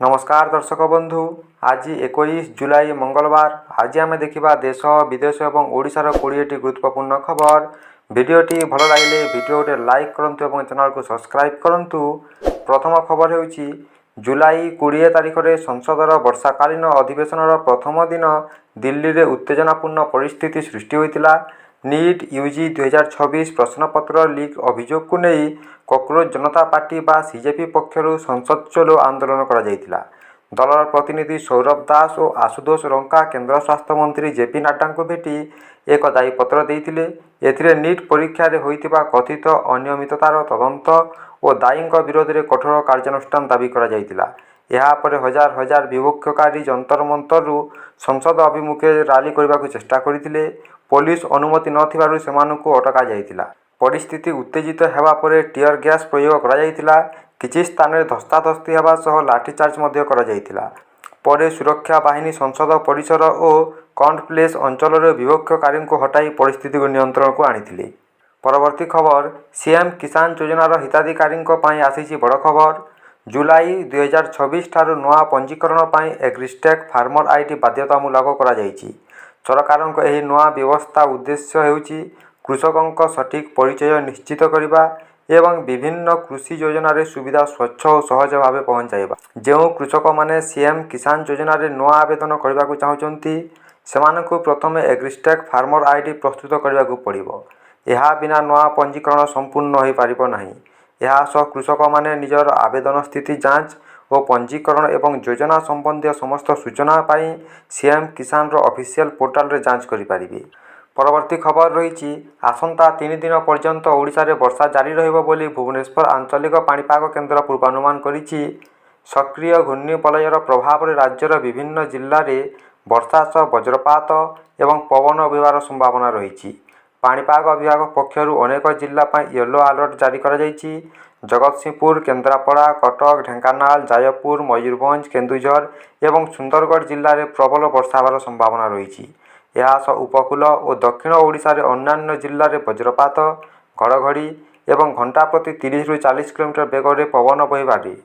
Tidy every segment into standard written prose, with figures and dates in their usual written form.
नमस्कार दर्शक बंधु। आज 21 जुलाई मंगलवार। आज आम देखा देश विदेश और ओडिशार 20टी गुरुत्वपूर्ण खबर। भिडियोटी भल लगे भिडियो गोटे लाइक करूँ और चैनल को सब्सक्राइब करूँ। प्रथम खबर होउछि जुलाई 20 तारिख में संसदर वर्षाकालीन अधिवेशन प्रथम दिन दिल्ली में उत्तेजनापूर्ण परिस्थिति सृष्टि होता। नीट यूजी 2026 प्रश्नपत्र लीक अभियोग को नहीं कॉकरोच जनता पार्टी बा सीजेपी पक्षर संसद चलो आंदोलन करा जायतिला। दलर प्रतिनिधि सौरभ दास और आशुतोष रंका केंद्र स्वास्थ्य मंत्री जेपी नड्डा को भेटी एक दायीपत्र देइतिले। एथिरे नीट परीक्षा रे होइतिबा कथित अनियमिततार तदंत और दायींक विरोध में कठोर कार्यानुष्ठान दाबी करा जायतिला। यापर हजार हजार विक्षोभकारी जंतर मंतरु संसद अभिमुखे रैली करने को चेष्टा करते। पुलिस अनुमति नथिबारु सेमानंकु अटका जायतिला। परिस्थिति उत्तेजित हेबा परे टीयर गैस प्रयोग करा जायतिला। किछि स्थान में धस्ताधस्ती हेबा सह लाठीचार्ज मध्य करा जायतिला। परे सुरक्षा बाहिनी संसद परिसर और कॉन्फ्रेंस अंचल विक्षोभकारी हटाई परिस्थिति को नियंत्रण को आनिथिले। परवर्ती खबर सीएम किसान योजनार हिताधिकारी आसी बड़ खबर। जुलाई 2026 ठारू नवा पंजीकरण पर एग्रीस्टेक फार्मर आईडी बाध्यतामूलक करा जायछि। सरकारक एही नवा व्यवस्था उद्देश्य हेउछि कृषकों सठिक परिचय निश्चित करने एवं विभिन्न कृषि योजन सुविधा स्वच्छ और सहज भाव पहुँचाइबा। जो कृषक मैंने सीएम किसान योजना नुआ आवेदन करने को चाहते सेमानंकु प्रथम एग्रीस्टेक फार्मर आईडी प्रस्तुत करने को पड़ो। यह बिना नुआ पंजीकरण संपूर्ण हो पारिब नाही। यासह कृषक मैंने निजर आवेदन स्थिति जांच और पंजीकरण एवं योजना संबंधी समस्त सूचना पाई सीएम किसान ऑफिशियल पोर्टाल रे जांच करि पारिबे। परवर्ती खबर रही आसंता 3 दिन पर्यंत ओडिशा रे वर्षा जारी रहिबो बोली भुवनेश्वर आंचलिक पाणीपाग केन्द्र पूर्वानुमान करिछि। सक्रिय घूर्णिबलयर प्रभाव राज्यर विभिन्न जिल्ला रे वर्षा सह वज्रपात एवं पवन बहिबार संभावना रही। पाणीपाग विभाग पक्षर अनेक जिला येलो अलर्ट जारी करा जायछि। जगतसिंहपुर, केन्द्रापड़ा, कटक, ढेंकानाल, जयपुर, मयूरभंज, केन्दुझर एवं सुंदरगढ़ जिले में प्रबल वर्षा होवार संभावना रही। यह उपकूल और दक्षिण ओडिशा रे अन्य जिले में वज्रपात, घड़घड़ी एवं घंटा प्रति 30 ରୁ 40 किलोमीटर बेगर पवन बहिबारे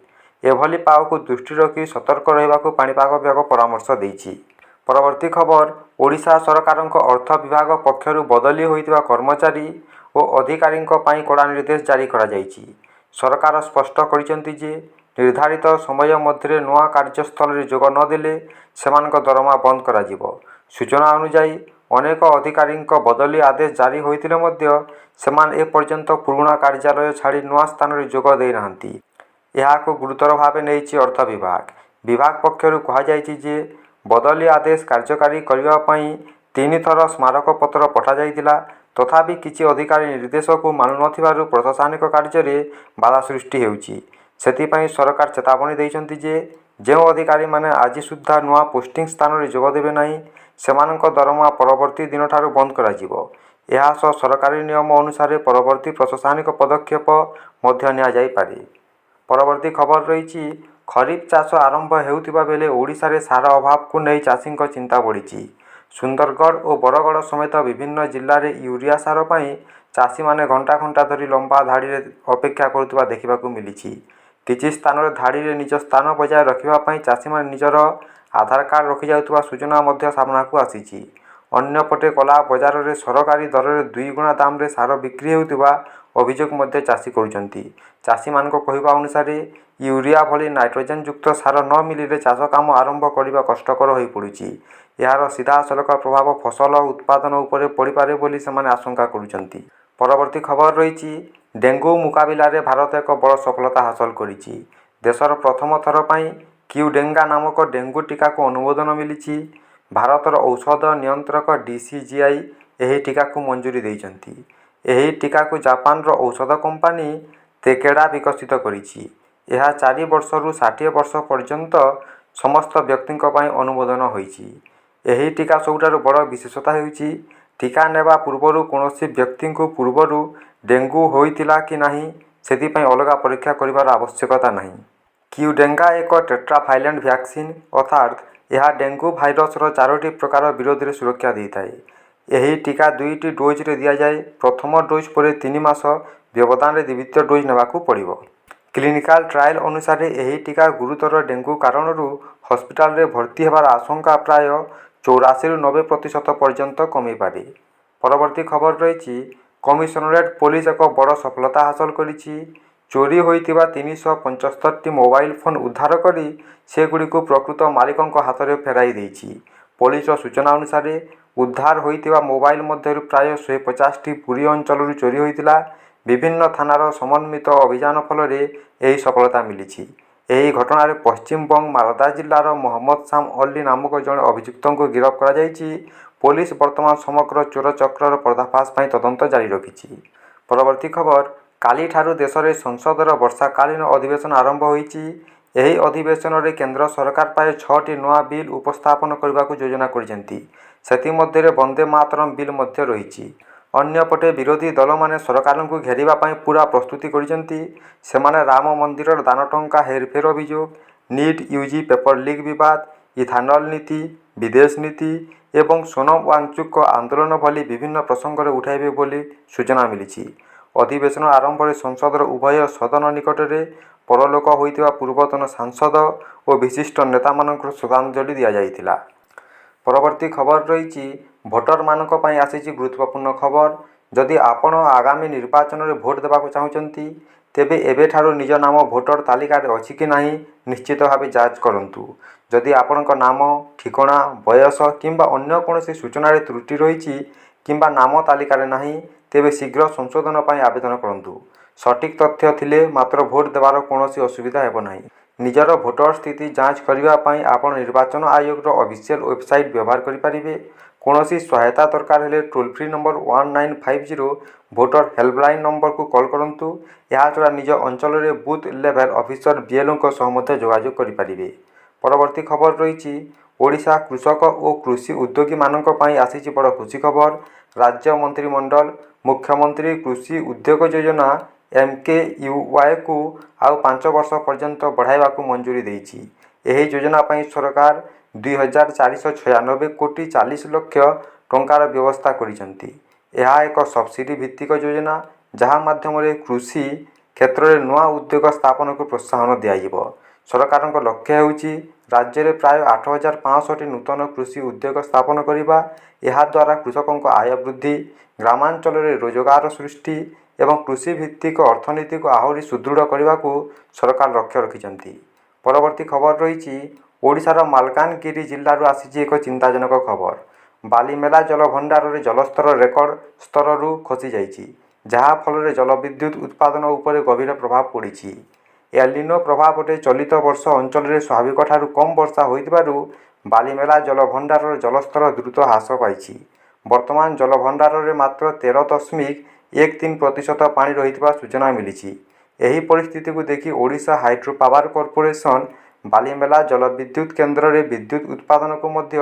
एभली पाग को दृष्टि रखी सतर्क रहिबाकु पाणीपाग विभाग परामर्श देइछि। परवर्ती खबर ओडिशा सरकार अर्थ विभाग पक्षर बदली होइतिबा कर्मचारी और अधिकारी कड़ा निर्देश जारी करा जायछि। सरकार स्पष्ट करिसेंति जे निर्धारित समय मध्य नुआ कार्यस्थल रे जोग नदेले सेमानक दरमा बंद करा जिवो। सूचना अनुसार अनेक अधिकारी बदली आदेश जारी होइतिले मध्य सेमान ए पर्यंत पुराना कार्यालय छाड़ी नुआ स्थान रे जोग देई नाहंती। यहाको गुरुतर भावे नेइछि अर्थ विभाग। विभाग पक्षर कहा जायछि जे बदली आदेश कार्यकारी करबा पई 3 थर स्मारक पत्र पठा जाइतिला। तथापि किछि अधिकारी निर्देश को मानु नथिबारु प्रशासनिक कार्य में बाधा सृष्टि हेउछि। सेतिपई सरकार चेतावनी दैछन्ति जे जो अधिकारी माने आज सुद्धा नुआ पोस्टिंग स्थान रे जोग देबे नाही सेमानक दरमा परवर्ती दिन ठारू बंद करा जिवो। एहा सह सरकारी नियम अनुसार परवर्ती प्रशासनिक पदक्षेप मध्य निया जाई पारे। परवर्ती खबर रही खरीफ चाष आरंभ हेउतिबा बेले ओडिशा रे सार अभाव को नहीं चाषींक चिंता बढ़ी। सुंदरगढ़ और बरगढ़ समेत विभिन्न जिले में यूरिया सार पर चाषी माने घंटा घंटा धरी लंबा धाड़ी रे अपेक्षा करुवा देखा मिली। किछि स्थान रे धाड़ी रे निज स्थान बजाय रखिबा चाषी माने निजर आधार कार्ड रखि जाउतबा सूचना मध्य सामना को आसीछि। अन्यपटे कला बजार रे सरकारी दर रे 2 गुणा दाम रे सार बिक्री हेउतिबा अभियोग मध्य चाषी करुचंती। चाषी मानक कहिबा अनुसार यूरिया भली नाइट्रोजेन युक्त सार न मिलिले चाष काम आरंभ करबा कष्टकर होई पड़ुछि। यार सीधासलख प्रभाव फसल उत्पादन उपरे पड़ी पारे बोली सेमाने आशंका करुचंती। परवर्ती खबर रही डेंगू मुकाबिला रे भारत एक बड़ सफलता हासिल करिछि। देशर प्रथम थर पई क्यूडेंगा नामक डेंगू टीका को अनुमोदन मिली। भारतर औषध नियंत्रक डीसीजीआई एही टीका को मंजूरी देइछंती। एही टीका को जापान रो औषध कंपनी तेकेडा विकसित करिछि। यह 4 वर्ष रु 60 वर्ष पर्यंत समस्त व्यक्ति अनुमोदन होइछि। एही टीका सबुठारु बड़ विशेषता हेउछि टीका नेबा पूर्वरु कोनोसी व्यक्ति को पूर्वरु डेंगू होइतिला कि नाही सेतिपई अलगा परीक्षा करिवार आवश्यकता नाही। क्यूडेंगा एक टेट्राफाइलेंट वैक्सीन अर्थात यह डेंगू भाइरस 4टी प्रकार विरोध में सुरक्षा देइथाय। यही टीका 2टी डोज रे दिया जाए। प्रथम डोज पर 3 मास व्यवधान रे द्वितीय डोज नेबाकू पड़िबो। କ୍ଲିନିକାଲ ଟ୍ରାଏଲ ଅନୁସାରେ ଏହି ଟିକା ଗୁରୁତର ଡେଙ୍ଗୁ କାରଣରୁ ହସ୍ପିଟାଲରେ ଭର୍ତ୍ତି ହେବାର ଆଶଙ୍କା ପ୍ରାୟ 84-90% ପର୍ଯ୍ୟନ୍ତ କମିପାରେ। ପରବର୍ତ୍ତୀ ଖବର ରହିଛି, କମିଶନରେଟ୍ ପୋଲିସ ଏକ ବଡ଼ ସଫଳତା ହାସଲ କରିଛି। ଚୋରି ହୋଇଥିବା 375ଟି ମୋବାଇଲ ଫୋନ୍ ଉଦ୍ଧାର କରି ସେଗୁଡ଼ିକୁ ପ୍ରକୃତ ମାଲିକଙ୍କ ହାତରେ ଫେରାଇ ଦେଇଛି। ପୋଲିସର ସୂଚନା ଅନୁସାରେ ଉଦ୍ଧାର ହୋଇଥିବା ମୋବାଇଲ ମଧ୍ୟରୁ ପ୍ରାୟ 150ଟି ପୁରୀ ଅଞ୍ଚଳରୁ ଚୋରି ହୋଇଥିଲା। ବିଭିନ୍ନ ଥାନାର ସମନ୍ୱିତ ଅଭିଯାନ ଫଳରେ ଏହି ସଫଳତା ମିଳିଛି। ଏହି ଘଟଣାରେ ପଶ୍ଚିମବଙ୍ଗ ମାଲଦା ଜିଲ୍ଲାର ମହମ୍ମଦ ସାମ ଅଲ୍ଲୀ ନାମକ ଜଣେ ଅଭିଯୁକ୍ତଙ୍କୁ ଗିରଫ କରାଯାଇଛି। ପୋଲିସ ବର୍ତ୍ତମାନ ସମଗ୍ର ଚୋର ଚକ୍ରର ପର୍ଦ୍ଦାଫାଶ ପାଇଁ ତଦନ୍ତ ଜାରି ରଖିଛି। ପରବର୍ତ୍ତୀ ଖବର, କାଲିଠାରୁ ଦେଶରେ ସଂସଦର ବର୍ଷାକାଳୀନ ଅଧିବେଶନ ଆରମ୍ଭ ହୋଇଛି। ଏହି ଅଧିବେଶନରେ କେନ୍ଦ୍ର ସରକାର ପ୍ରାୟ 6ଟି ନୂଆ ବିଲ୍ ଉପସ୍ଥାପନ କରିବାକୁ ଯୋଜନା କରିଛନ୍ତି। ସେଥିମଧ୍ୟରେ ବନ୍ଦେ ମାତରମ୍ ବିଲ୍ ମଧ୍ୟ ରହିଛି। ଅନ୍ୟପଟେ ବିରୋଧୀ ଦଳମାନେ ସରକାରଙ୍କୁ ଘେରିବା ପାଇଁ ପୂରା ପ୍ରସ୍ତୁତି କରିଛନ୍ତି। ସେମାନେ ରାମ ମନ୍ଦିରର ଦାନ ଟଙ୍କା ହେରଫେର ଅଭିଯୋଗ, ନିଟ୍ ୟୁଜି ପେପର ଲିକ୍ ବିବାଦ, ଇଥାନଲ ନୀତି, ବିଦେଶ ନୀତି ଏବଂ ସୋନମ ୱାଙ୍ଗଚୁକଙ୍କ ଆନ୍ଦୋଳନ ଭଳି ବିଭିନ୍ନ ପ୍ରସଙ୍ଗରେ ଉଠାଇବେ ବୋଲି ସୂଚନା ମିଳିଛି। ଅଧିବେଶନ ଆରମ୍ଭରେ ସଂସଦର ଉଭୟ ସଦନ ନିକଟରେ ପରଲୋକ ହୋଇଥିବା ପୂର୍ବତନ ସାଂସଦ ଓ ବିଶିଷ୍ଟ ନେତାମାନଙ୍କୁ ଶ୍ରଦ୍ଧାଞ୍ଜଳି ଦିଆଯାଇଥିଲା। ପରବର୍ତ୍ତୀ ଖବର ରହିଛି, ଭୋଟରମାନଙ୍କ ପାଇଁ ଆସିଛି ଗୁରୁତ୍ୱପୂର୍ଣ୍ଣ ଖବର। ଯଦି ଆପଣ ଆଗାମୀ ନିର୍ବାଚନରେ ଭୋଟ ଦେବାକୁ ଚାହୁଁଛନ୍ତି, ତେବେ ଏବେଠାରୁ ନିଜ ନାମ ଭୋଟର ତାଲିକାରେ ଅଛି କି ନାହିଁ ନିଶ୍ଚିତ ଭାବେ ଯାଞ୍ଚ କରନ୍ତୁ। ଯଦି ଆପଣଙ୍କ ନାମ, ଠିକଣା, ବୟସ କିମ୍ବା ଅନ୍ୟ କୌଣସି ସୂଚନାରେ ତ୍ରୁଟି ରହିଛି କିମ୍ବା ନାମ ତାଲିକାରେ ନାହିଁ, ତେବେ ଶୀଘ୍ର ସଂଶୋଧନ ପାଇଁ ଆବେଦନ କରନ୍ତୁ। ସଠିକ୍ ତଥ୍ୟ ଥିଲେ ମାତ୍ର ଭୋଟ ଦେବାର କୌଣସି ଅସୁବିଧା ହେବ ନାହିଁ। ନିଜର ଭୋଟର ସ୍ଥିତି ଯାଞ୍ଚ କରିବା ପାଇଁ ଆପଣ ନିର୍ବାଚନ ଆୟୋଗର ଅଫିସିଆଲ ୱେବସାଇଟ୍ ବ୍ୟବହାର କରିପାରିବେ। କୌଣସି ସହାୟତା ଦରକାର ହେଲେ toll free number 1950 voter helpline ନମ୍ବରକୁ କଲ୍ କରନ୍ତୁ। ଏହାଛଡ଼ା ନିଜ ଅଞ୍ଚଳରେ ବୁଥ୍ ଲେଭେଲ ଅଫିସର BLOଙ୍କ ସହ ମଧ୍ୟ ଯୋଗାଯୋଗ କରିପାରିବେ। ପରବର୍ତ୍ତୀ ଖବର ରହିଛି, ଓଡ଼ିଶା କୃଷକ ଓ କୃଷି ଉଦ୍ୟୋଗୀମାନଙ୍କ ପାଇଁ ଆସିଛି ବଡ଼ ଖୁସି ଖବର। ରାଜ୍ୟ ମନ୍ତ୍ରିମଣ୍ଡଳ ମୁଖ୍ୟମନ୍ତ୍ରୀ କୃଷି ଉଦ୍ୟୋଗ ଯୋଜନା MKUYକୁ ଆଉ 5 ବର୍ଷ ପର୍ଯ୍ୟନ୍ତ ବଢ଼ାଇବାକୁ ମଞ୍ଜୁରି ଦେଇଛି। ଏହି ଯୋଜନା ପାଇଁ ସରକାର 2,496 କୋଟି 40 ଲକ୍ଷ ଟଙ୍କାର ବ୍ୟବସ୍ଥା କରିଛନ୍ତି। ଏହା ଏକ ସବସିଡି ଭିତ୍ତିକ ଯୋଜନା, ଯାହା ମାଧ୍ୟମରେ କୃଷି କ୍ଷେତ୍ରରେ ନୂଆ ଉଦ୍ୟୋଗ ସ୍ଥାପନକୁ ପ୍ରୋତ୍ସାହନ ଦିଆଯିବ। ସରକାରଙ୍କ ଲକ୍ଷ୍ୟ ହେଉଛି ରାଜ୍ୟରେ ପ୍ରାୟ 8,500ଟି ନୂତନ କୃଷି ଉଦ୍ୟୋଗ ସ୍ଥାପନ କରିବା। ଏହାଦ୍ୱାରା କୃଷକଙ୍କ ଆୟ ବୃଦ୍ଧି, ଗ୍ରାମାଞ୍ଚଳରେ ରୋଜଗାର ସୃଷ୍ଟି ଏବଂ କୃଷିଭିତ୍ତିକ ଅର୍ଥନୀତିକୁ ଆହୁରି ସୁଦୃଢ଼ କରିବାକୁ ସରକାର ଲକ୍ଷ୍ୟ ରଖିଛନ୍ତି। ପରବର୍ତ୍ତୀ ଖବର ରହିଛି, ଓଡ଼ିଶାର ମାଲକାନଗିରି ଜିଲ୍ଲାରୁ ଆସିଛି ଏକ ଚିନ୍ତାଜନକ ଖବର। ବାଲିମେଲା ଜଳଭଣ୍ଡାରରେ ଜଳସ୍ତର ରେକର୍ଡ ସ୍ତରରୁ ଖସିଯାଇଛି, ଯାହା ଫଳରେ ଜଳବିଦ୍ୟୁତ ଉତ୍ପାଦନ ଉପରେ ଗଭୀର ପ୍ରଭାବ ପଡ଼ିଛି। ଏଲ୍‌ନିନୋ ପ୍ରଭାବରେ ଚଳିତ ବର୍ଷ ଅଞ୍ଚଳରେ ସ୍ୱାଭାବିକଠାରୁ କମ୍ ବର୍ଷା ହୋଇଥିବାରୁ ବାଲିମେଲା ଜଳଭଣ୍ଡାରର ଜଳସ୍ତର ଦ୍ରୁତ ହ୍ରାସ ପାଇଛି। ବର୍ତ୍ତମାନ ଜଳଭଣ୍ଡାରରେ ମାତ୍ର 13.13% ପାଣି ରହିଥିବା ସୂଚନା ମିଳିଛି। ଏହି ପରିସ୍ଥିତିକୁ ଦେଖି Odisha hydro power corporation Balimela ଜଳବିଦ୍ୟୁତ କେନ୍ଦ୍ରରେ ବିଦ୍ୟୁତ ଉତ୍ପାଦନକୁ ମଧ୍ୟ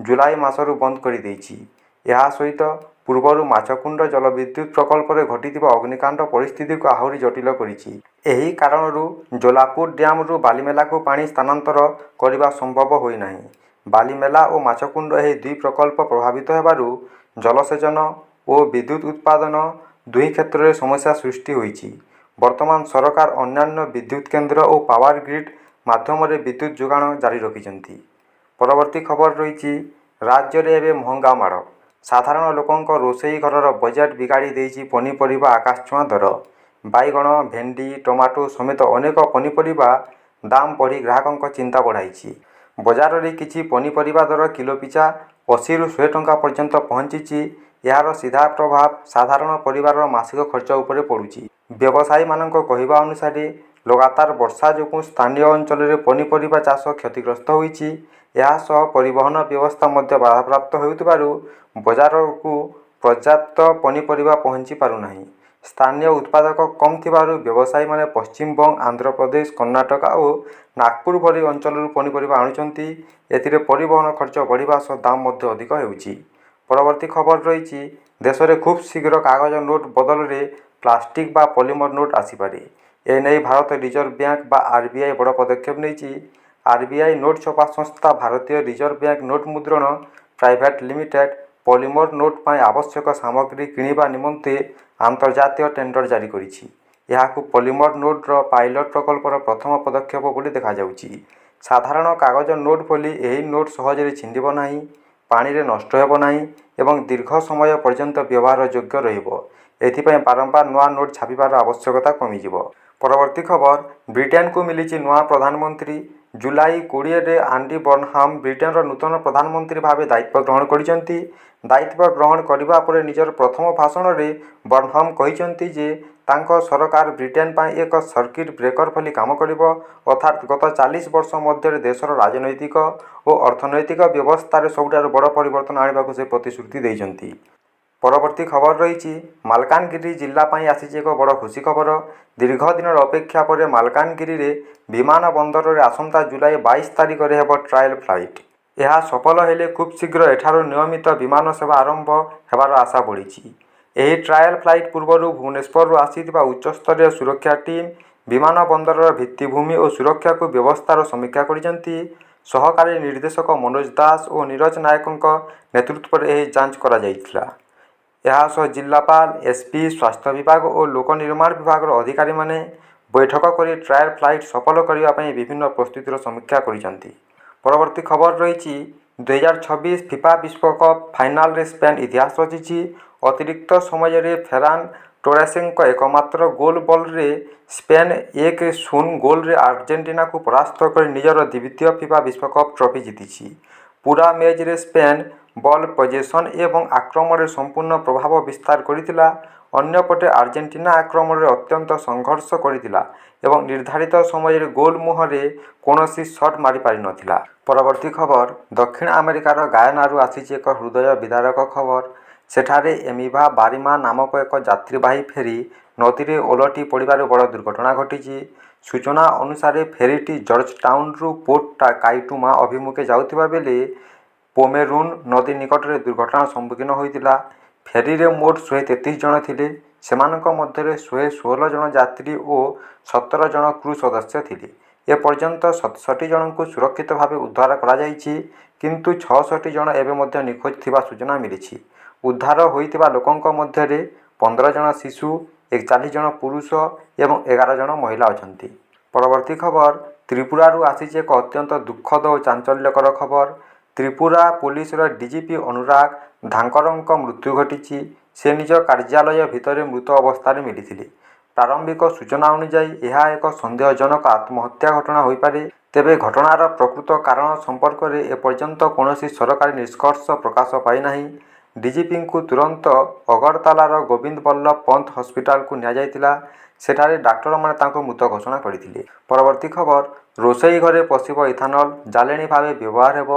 ଜୁଲାଇ ମାସରୁ ବନ୍ଦ କରିଦେଇଛି। ଏହା ସହିତ ପୂର୍ବରୁ ମାଛକୁଣ୍ଡ ଜଳବିଦ୍ୟୁତ ପ୍ରକଳ୍ପରେ ଘଟିଥିବା ଅଗ୍ନିକାଣ୍ଡ ପରିସ୍ଥିତିକୁ ଆହୁରି ଜଟିଳ କରିଛି। ଏହି କାରଣରୁ ଜୋଲାପୁର ଡ୍ୟାମ୍‌ରୁ ବାଲିମେଲାକୁ ପାଣି ସ୍ଥାନାନ୍ତର କରିବା ସମ୍ଭବ ହୋଇନାହିଁ। ବାଲିମେଲା ଓ ମାଛକୁଣ୍ଡ ଏହି ଦୁଇ ପ୍ରକଳ୍ପ ପ୍ରଭାବିତ ହେବାରୁ ଜଳସେଚନ ଓ ବିଦ୍ୟୁତ ଉତ୍ପାଦନ ଦୁଇ କ୍ଷେତ୍ରରେ ସମସ୍ୟା ସୃଷ୍ଟି ହୋଇଛି। ବର୍ତ୍ତମାନ ସରକାର ଅନ୍ୟାନ୍ୟ ବିଦ୍ୟୁତ କେନ୍ଦ୍ର ଓ ପାୱାର ଗ୍ରିଡ୍ ମାଧ୍ୟମରେ ବିଦ୍ୟୁତ ଯୋଗାଣ ଜାରି ରଖିଛନ୍ତି। ପରବର୍ତ୍ତୀ ଖବର ରହିଛି, ରାଜ୍ୟରେ ଏବେ ମହଙ୍ଗା ମାଡ଼। ସାଧାରଣ ଲୋକଙ୍କ ରୋଷେଇ ଘରର ବଜେଟ୍ ବିଗାଡ଼ି ଦେଇଛି ପନିପରିବା ଆକାଶଛୁଆଁ ଦର। ବାଇଗଣ, ଭେଣ୍ଡି, ଟମାଟୋ ସମେତ ଅନେକ ପନିପରିବା ଦାମ ବଢ଼ି ଗ୍ରାହକଙ୍କ ଚିନ୍ତା ବଢ଼ାଇଛି। ବଜାରରେ କିଛି ପନିପରିବା ଦର କିଲୋ ପିଛା 80ରୁ 100 ଟଙ୍କା ପର୍ଯ୍ୟନ୍ତ ପହଞ୍ଚିଛି। ଏହାର ସିଧା ପ୍ରଭାବ ସାଧାରଣ ପରିବାରର ମାସିକ ଖର୍ଚ୍ଚ ଉପରେ ପଡ଼ୁଛି। ବ୍ୟବସାୟୀମାନଙ୍କ କହିବା ଅନୁସାରେ ଲଗାତାର ବର୍ଷା ଯୋଗୁଁ ସ୍ଥାନୀୟ ଅଞ୍ଚଳରେ ପନିପରିବା ଚାଷ କ୍ଷତିଗ୍ରସ୍ତ ହୋଇଛି। ଏହା ସହ ପରିବହନ ବ୍ୟବସ୍ଥା ମଧ୍ୟ ବାଧାପ୍ରାପ୍ତ ହେଉଥିବାରୁ ବଜାରକୁ ପର୍ଯ୍ୟାପ୍ତ ପନିପରିବା ପହଞ୍ଚି ପାରୁନାହିଁ। ସ୍ଥାନୀୟ ଉତ୍ପାଦକ କମ୍ ଥିବାରୁ ବ୍ୟବସାୟୀମାନେ ପଶ୍ଚିମବଙ୍ଗ, ଆନ୍ଧ୍ରପ୍ରଦେଶ, କର୍ଣ୍ଣାଟକ ଓ ନାଗପୁର ଭଳି ଅଞ୍ଚଳରୁ ପନିପରିବା ଆଣୁଛନ୍ତି। ଏଥିରେ ପରିବହନ ଖର୍ଚ୍ଚ ବଢ଼ିବା ସହ ଦାମ ମଧ୍ୟ ଅଧିକ ହେଉଛି। ପରବର୍ତ୍ତୀ ଖବର ରହିଛି, ଦେଶରେ ଖୁବ୍ ଶୀଘ୍ର କାଗଜ ନୋଟ୍ ବଦଳରେ ପ୍ଲାଷ୍ଟିକ୍ ବା ପଲିମର ନୋଟ୍ ଆସିପାରେ। ଏନେଇ ଭାରତ ରିଜର୍ଭ ବ୍ୟାଙ୍କ ବା RBI ବଡ଼ ପଦକ୍ଷେପ ନେଇଛି। RBI ନୋଟ୍ ଛପା ସଂସ୍ଥା ଭାରତୀୟ ରିଜର୍ଭ ବ୍ୟାଙ୍କ ନୋଟ୍ ମୁଦ୍ରଣ ପ୍ରାଇଭେଟ ଲିମିଟେଡ୍ ପଲିମର ନୋଟ୍ ପାଇଁ ଆବଶ୍ୟକ ସାମଗ୍ରୀ କିଣିବା ନିମନ୍ତେ ଆନ୍ତର୍ଜାତୀୟ ଟେଣ୍ଡର ଜାରି କରିଛି। ଏହାକୁ ପଲିମର ନୋଟ୍ର ପାଇଲଟ ପ୍ରକଳ୍ପର ପ୍ରଥମ ପଦକ୍ଷେପ ବୋଲି ଦେଖାଯାଉଛି। ସାଧାରଣ କାଗଜ ନୋଟ୍ ଭଳି ଏହି ନୋଟ୍ ସହଜରେ ଛିଣ୍ଡିବ ନାହିଁ, ପାଣିରେ ନଷ୍ଟ ହେବ ନାହିଁ ଏବଂ ଦୀର୍ଘ ସମୟ ପର୍ଯ୍ୟନ୍ତ ବ୍ୟବହାର ଯୋଗ୍ୟ ରହିବ। ଏଥିପାଇଁ ବାରମ୍ବାର ନୂଆ ନୋଟ୍ ଛାପିବାର ଆବଶ୍ୟକତା କମିଯିବ। ପରବର୍ତ୍ତୀ ଖବର, ବ୍ରିଟେନକୁ ମିଳିଛି ନୂଆ ପ୍ରଧାନମନ୍ତ୍ରୀ। ଜୁଲାଇ 20ରେ ଆଣ୍ଡି ବର୍ନହାମ୍ ବ୍ରିଟେନର ନୂତନ ପ୍ରଧାନମନ୍ତ୍ରୀ ଭାବେ ଦାୟିତ୍ୱ ଗ୍ରହଣ କରିଛନ୍ତି। ଦାୟିତ୍ୱ ଗ୍ରହଣ କରିବା ପରେ ନିଜର ପ୍ରଥମ ଭାଷଣରେ ବର୍ନହାମ୍ କହିଛନ୍ତି ଯେ ତାଙ୍କ ସରକାର ବ୍ରିଟେନ ପାଇଁ ଏକ ସର୍କିଟ ବ୍ରେକର ଭଳି କାମ କରିବ, ଅର୍ଥାତ୍ ଗତ 40 ବର୍ଷ ମଧ୍ୟରେ ଦେଶର ରାଜନୈତିକ ଓ ଅର୍ଥନୈତିକ ବ୍ୟବସ୍ଥାରେ ସବୁଠାରୁ ବଡ଼ ପରିବର୍ତ୍ତନ ଆଣିବାକୁ ସେ ପ୍ରତିଶ୍ରୁତି ଦେଇଛନ୍ତି। ପରବର୍ତ୍ତୀ ଖବର ରହିଛି, ମାଲକାନଗିରି ଜିଲ୍ଲା ପାଇଁ ଆସିଛି ଏକ ବଡ଼ ଖୁସି ଖବର। ଦୀର୍ଘ ଦିନର ଅପେକ୍ଷା ପରେ ମାଲକାନଗିରିରେ ବିମାନ ବନ୍ଦରରେ ଆସନ୍ତା ଜୁଲାଇ 22 ତାରିଖରେ ହେବ ଟ୍ରାଏଲ୍ ଫ୍ଲାଇଟ୍। ଏହା ସଫଳ ହେଲେ ଖୁବ୍ ଶୀଘ୍ର ଏଠାରୁ ନିୟମିତ ବିମାନ ସେବା ଆରମ୍ଭ ହେବାର ଆଶା ବଢ଼ିଛି। ଏହି ଟ୍ରାଏଲ୍ ଫ୍ଲାଇଟ୍ ପୂର୍ବରୁ ଭୁବନେଶ୍ୱରରୁ ଆସିଥିବା ଉଚ୍ଚସ୍ତରୀୟ ସୁରକ୍ଷା ଟିମ୍ ବିମାନ ବନ୍ଦରର ଭିତ୍ତିଭୂମି ଓ ସୁରକ୍ଷାକୁ ବ୍ୟବସ୍ଥାର ସମୀକ୍ଷା କରିଛନ୍ତି। ସହକାରୀ ନିର୍ଦ୍ଦେଶକ ମନୋଜ ଦାସ ଓ ନିରଜ ନାୟକଙ୍କ ନେତୃତ୍ୱରେ ଏହି ଯାଞ୍ଚ କରାଯାଇଥିଲା। ଏହା ସହ ଜିଲ୍ଲାପାଳ, ଏସ୍ପି, ସ୍ୱାସ୍ଥ୍ୟ ବିଭାଗ ଓ ଲୋକ ନିର୍ମାଣ ବିଭାଗର ଅଧିକାରୀମାନେ ବୈଠକ କରି ଟ୍ରାଏଲ୍ ଫ୍ଲାଇଟ୍ ସଫଳ କରିବା ପାଇଁ ବିଭିନ୍ନ ପ୍ରସ୍ତୁତିର ସମୀକ୍ଷା କରିଛନ୍ତି। ପରବର୍ତ୍ତୀ ଖବର ରହିଛି, 2026 ଫିଫା ବିଶ୍ୱକପ୍ ଫାଇନାଲରେ ସ୍ପେନ୍ ଇତିହାସ ରଚିଛି। ଅତିରିକ୍ତ ସମୟରେ ଫେରାନ୍ ଟୋରେସଙ୍କ ଏକମାତ୍ର ଗୋଲ୍ ବଳରେ ସ୍ପେନ୍ 1-0 ଗୋଲରେ ଆର୍ଜେଣ୍ଟିନାକୁ ପରାସ୍ତ କରି ନିଜର ଦ୍ୱିତୀୟ ଫିଫା ବିଶ୍ୱକପ୍ ଟ୍ରଫି ଜିତିଛି। ପୂରା ମ୍ୟାଚ୍ରେ ସ୍ପେନ୍ ବଲ୍ ପୋଜେସନ୍ ଏବଂ ଆକ୍ରମଣରେ ସମ୍ପୂର୍ଣ୍ଣ ପ୍ରଭାବ ବିସ୍ତାର କରିଥିଲା। ଅନ୍ୟପଟେ ଆର୍ଜେଣ୍ଟିନା ଆକ୍ରମଣରେ ଅତ୍ୟନ୍ତ ସଂଘର୍ଷ କରିଥିଲା ଏବଂ ନିର୍ଦ୍ଧାରିତ ସମୟରେ ଗୋଲ୍ ମୁହଁରେ କୌଣସି ସଟ୍ ମାରିପାରିନଥିଲା। ପରବର୍ତ୍ତୀ ଖବର, ଦକ୍ଷିଣ ଆମେରିକାର ଗାୟନାରୁ ଆସିଛି ଏକ ହୃଦୟ ବିଦାରକ ଖବର। ସେଠାରେ ଏମିଭା ବାରିମା ନାମକ ଏକ ଯାତ୍ରୀବାହୀ ଫେରି ନଦୀରେ ଓଲଟି ପଡ଼ିବାରୁ ବଡ଼ ଦୁର୍ଘଟଣା ଘଟିଛି। ସୂଚନା ଅନୁସାରେ ଫେରିଟି ଜର୍ଜଟାଉନ୍ରୁ ପୋର୍ଟ କାଇଟୁମା ଅଭିମୁଖେ ଯାଉଥିବା ବେଳେ ପୋମେରୁନ୍ ନଦୀ ନିକଟରେ ଦୁର୍ଘଟଣାର ସମ୍ମୁଖୀନ ହୋଇଥିଲା। ଫେରିରେ ମୋଟ 133 ଜଣ ଥିଲେ। ସେମାନଙ୍କ ମଧ୍ୟରେ 116 ଜଣ ଯାତ୍ରୀ ଓ 17 ଜଣ କ୍ରୁ ସଦସ୍ୟ ଥିଲେ। ଏପର୍ଯ୍ୟନ୍ତ 67 ଜଣଙ୍କୁ ସୁରକ୍ଷିତ ଭାବେ ଉଦ୍ଧାର କରାଯାଇଛି, କିନ୍ତୁ 66 ଜଣ ଏବେ ମଧ୍ୟ ନିଖୋଜ ଥିବା ସୂଚନା ମିଳିଛି। ଉଦ୍ଧାର ହୋଇଥିବା ଲୋକଙ୍କ ମଧ୍ୟରେ 15 ଜଣ ଶିଶୁ, 41 ଜଣ ପୁରୁଷ ଏବଂ 11 ଜଣ ମହିଳା ଅଛନ୍ତି। ପରବର୍ତ୍ତୀ ଖବର, ତ୍ରିପୁରାରୁ ଆସିଛି ଏକ ଅତ୍ୟନ୍ତ ଦୁଃଖଦ ଓ ଚାଞ୍ଚଲ୍ୟକର ଖବର। ତ୍ରିପୁରା ପୋଲିସର ଡିଜିପି ଅନୁରାଗ ଧାଙ୍କରଙ୍କ ମୃତ୍ୟୁ ଘଟିଛି। ସେ ନିଜ କାର୍ଯ୍ୟାଳୟ ଭିତରେ ମୃତ ଅବସ୍ଥାରେ ମିଳିଥିଲେ। ପ୍ରାରମ୍ଭିକ ସୂଚନା ଅନୁଯାୟୀ ଏହା ଏକ ସନ୍ଦେହଜନକ ଆତ୍ମହତ୍ୟା ଘଟଣା ହୋଇପାରେ। ତେବେ ଘଟଣାର ପ୍ରକୃତ କାରଣ ସମ୍ପର୍କରେ ଏପର୍ଯ୍ୟନ୍ତ କୌଣସି ସରକାରୀ ନିଷ୍କର୍ଷ ପ୍ରକାଶ ପାଇନାହିଁ। ଡିଜିପିଙ୍କୁ ତୁରନ୍ତ ଅଗରତାଲାର ଗୋବିନ୍ଦ ବଲ୍ଲଭ ପନ୍ତ ହସ୍ପିଟାଲକୁ ନିଆଯାଇଥିଲା। ସେଠାରେ ଡାକ୍ତରମାନେ ତାଙ୍କୁ ମୃତ ଘୋଷଣା କରିଥିଲେ। ପରବର୍ତ୍ତୀ ଖବର, ରୋଷେଇ ଘରେ ପଶିବ ଇଥାନଲ, ଜାଳେଣୀ ଭାବେ ବ୍ୟବହାର ହେବ।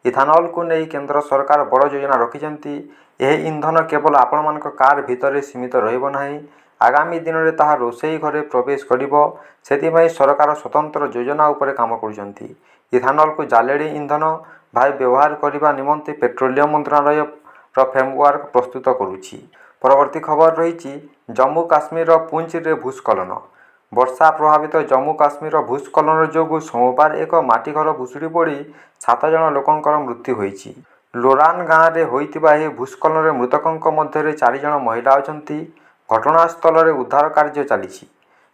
ଇଥାନଲକୁ ନେଇ କେନ୍ଦ୍ର ସରକାର ବଡ଼ ଯୋଜନା ରଖିଛନ୍ତି। ଏହି ଇନ୍ଧନ କେବଳ ଆପଣମାନଙ୍କ କାର୍ ଭିତରେ ସୀମିତ ରହିବ ନାହିଁ, ଆଗାମୀ ଦିନରେ ତାହା ରୋଷେଇ ଘରେ ପ୍ରବେଶ କରିବ। ସେଥିପାଇଁ ସରକାର ସ୍ୱତନ୍ତ୍ର ଯୋଜନା ଉପରେ କାମ କରୁଛନ୍ତି। ଇଥାନଲକୁ ଜାଳେଣୀ ଇନ୍ଧନ ଭାବେ ବ୍ୟବହାର କରିବା ନିମନ୍ତେ ପେଟ୍ରୋଲିୟମ ମନ୍ତ୍ରଣାଳୟର ଫ୍ରେମୱାର୍କ ପ୍ରସ୍ତୁତ କରୁଛି। ପରବର୍ତ୍ତୀ ଖବର ରହିଛି, ଜମ୍ମୁ କାଶ୍ମୀରର ପୁଞ୍ଚରେ ଭୂସ୍ଖଳନ। ବର୍ଷା ପ୍ରଭାବିତ ଜମ୍ମୁ କାଶ୍ମୀରର ଭୂସ୍ଖଳନ ଯୋଗୁଁ ସୋମବାର ଏକ ମାଟିଘର ଭୁଶୁଡ଼ି ପଡ଼ି 7 ଜଣ ଲୋକଙ୍କର ମୃତ୍ୟୁ ହୋଇଛି। ଲୋରାନ୍ ଗାଁରେ ହୋଇଥିବା ଏହି ଭୂସ୍ଖଳନରେ ମୃତକଙ୍କ ମଧ୍ୟରେ 4 ଜଣ ମହିଳା ଅଛନ୍ତି। ଘଟଣାସ୍ଥଳରେ ଉଦ୍ଧାର କାର୍ଯ୍ୟ ଚାଲିଛି।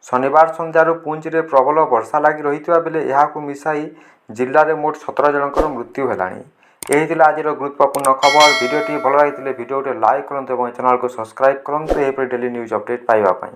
ଶନିବାର ସନ୍ଧ୍ୟାରୁ ପୁଞ୍ଚରେ ପ୍ରବଳ ବର୍ଷା ଲାଗି ରହିଥିବା ବେଳେ ଏହାକୁ ମିଶାଇ ଜିଲ୍ଲାରେ ମୋଟ 17 ଜଣଙ୍କର ମୃତ୍ୟୁ ହେଲାଣି। ଏହି ଥିଲା ଆଜିର ଗୁରୁତ୍ୱପୂର୍ଣ୍ଣ ଖବର। ଭିଡ଼ିଓଟି ଭଲ ଲାଗିଥିଲେ ଭିଡ଼ିଓଟି ଲାଇକ୍ କରନ୍ତୁ ଏବଂ ଚ୍ୟାନେଲକୁ ସବସ୍କ୍ରାଇବ୍ କରନ୍ତୁ ଏହିପରି ଡେଲି ନ୍ୟୁଜ୍ ଅପଡେଟ୍ ପାଇବା ପାଇଁ।